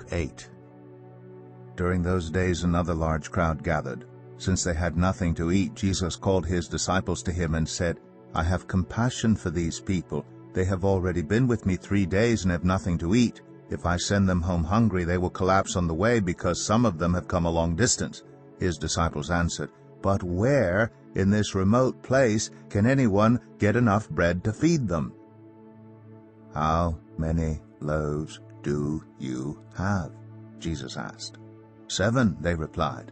Luke 8. During those days another large crowd gathered. Since they had nothing to eat, Jesus called his disciples to him and said, "I have compassion for these people. They have already been with me 3 days and have nothing to eat. If I send them home hungry, they will collapse on the way because some of them have come a long distance." His disciples answered, "But where in this remote place can anyone get enough bread to feed them?" "How many loaves do you have?" Jesus asked. "7," they replied.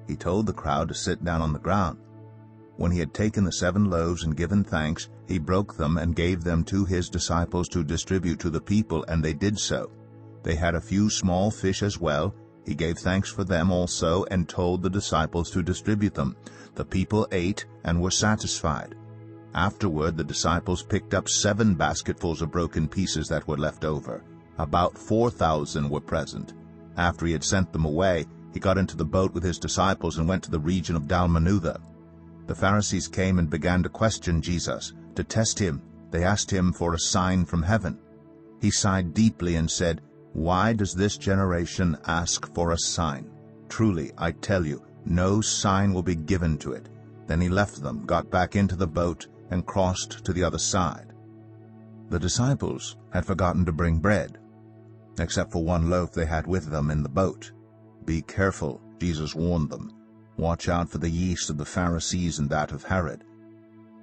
He told the crowd to sit down on the ground. When he had taken the 7 loaves and given thanks, he broke them and gave them to his disciples to distribute to the people, and they did so. They had a few small fish as well. He gave thanks for them also and told the disciples to distribute them. The people ate and were satisfied. Afterward the disciples picked up 7 basketfuls of broken pieces that were left over. About 4,000 were present. After he had sent them away, he got into the boat with his disciples and went to the region of Dalmanutha. The Pharisees came and began to question Jesus. To test him, they asked him for a sign from heaven. He sighed deeply and said, "Why does this generation ask for a sign? Truly, I tell you, no sign will be given to it." Then he left them, got back into the boat, and crossed to the other side. The disciples had forgotten to bring bread, except for 1 loaf they had with them in the boat. "Be careful," Jesus warned them. "Watch out for the yeast of the Pharisees and that of Herod."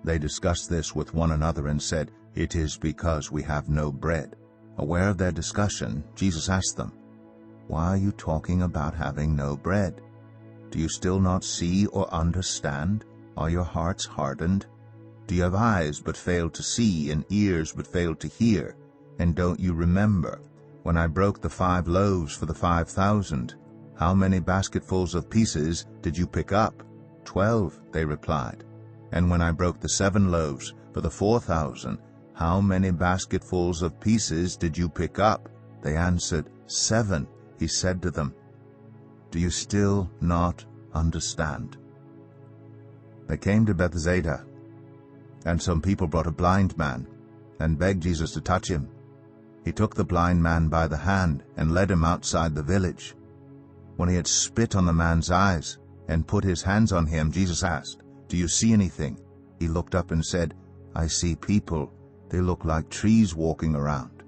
They discussed this with one another and said, "It is because we have no bread." Aware of their discussion, Jesus asked them, "Why are you talking about having no bread? Do you still not see or understand? Are your hearts hardened? Do you have eyes but fail to see, and ears but fail to hear? And don't you remember when I broke the 5 loaves for the 5,000? How many basketfuls of pieces did you pick up?" 12, they replied. "And when I broke the 7 loaves for the 4,000, how many basketfuls of pieces did you pick up?" They answered, 7. He said to them, "Do you still not understand?" They came to Bethsaida, and some people brought a blind man and begged Jesus to touch him. He took the blind man by the hand and led him outside the village. When he had spit on the man's eyes and put his hands on him, Jesus asked, "Do you see anything?" He looked up and said, "I see people. They look like trees walking around."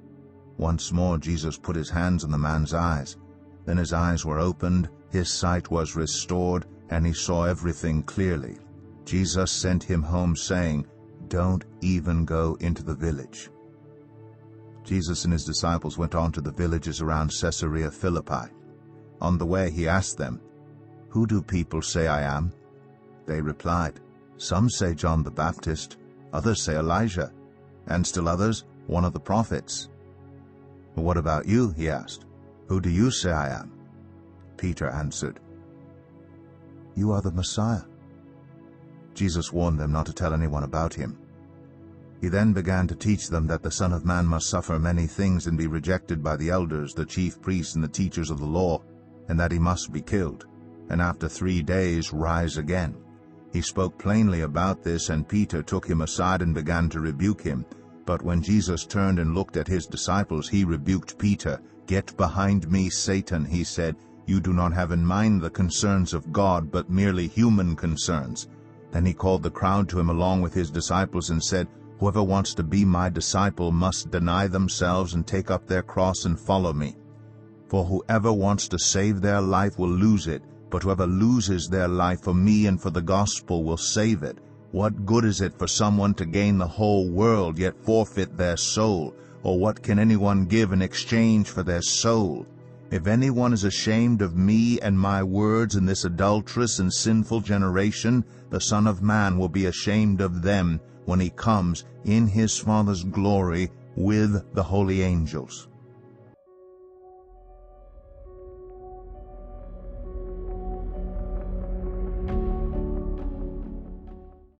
Once more Jesus put his hands on the man's eyes. Then his eyes were opened, his sight was restored, and he saw everything clearly. Jesus sent him home saying, "Don't even go into the village." Jesus and his disciples went on to the villages around Caesarea Philippi. On the way he asked them, "Who do people say I am?" They replied, "Some say John the Baptist, others say Elijah, and still others, one of the prophets." "What about you?" he asked. "Who do you say I am?" Peter answered, "You are the Messiah." Jesus warned them not to tell anyone about him. He then began to teach them that the Son of Man must suffer many things and be rejected by the elders, the chief priests, and the teachers of the law, and that he must be killed, and after 3 days rise again. He spoke plainly about this, and Peter took him aside and began to rebuke him. But when Jesus turned and looked at his disciples, he rebuked Peter. "Get behind me, Satan," he said. "You do not have in mind the concerns of God, but merely human concerns." Then he called the crowd to him along with his disciples and said, "Whoever wants to be my disciple must deny themselves and take up their cross and follow me. For whoever wants to save their life will lose it, but whoever loses their life for me and for the gospel will save it. What good is it for someone to gain the whole world yet forfeit their soul? Or what can anyone give in exchange for their soul? If anyone is ashamed of me and my words in this adulterous and sinful generation, the Son of Man will be ashamed of them when he comes in his Father's glory with the holy angels."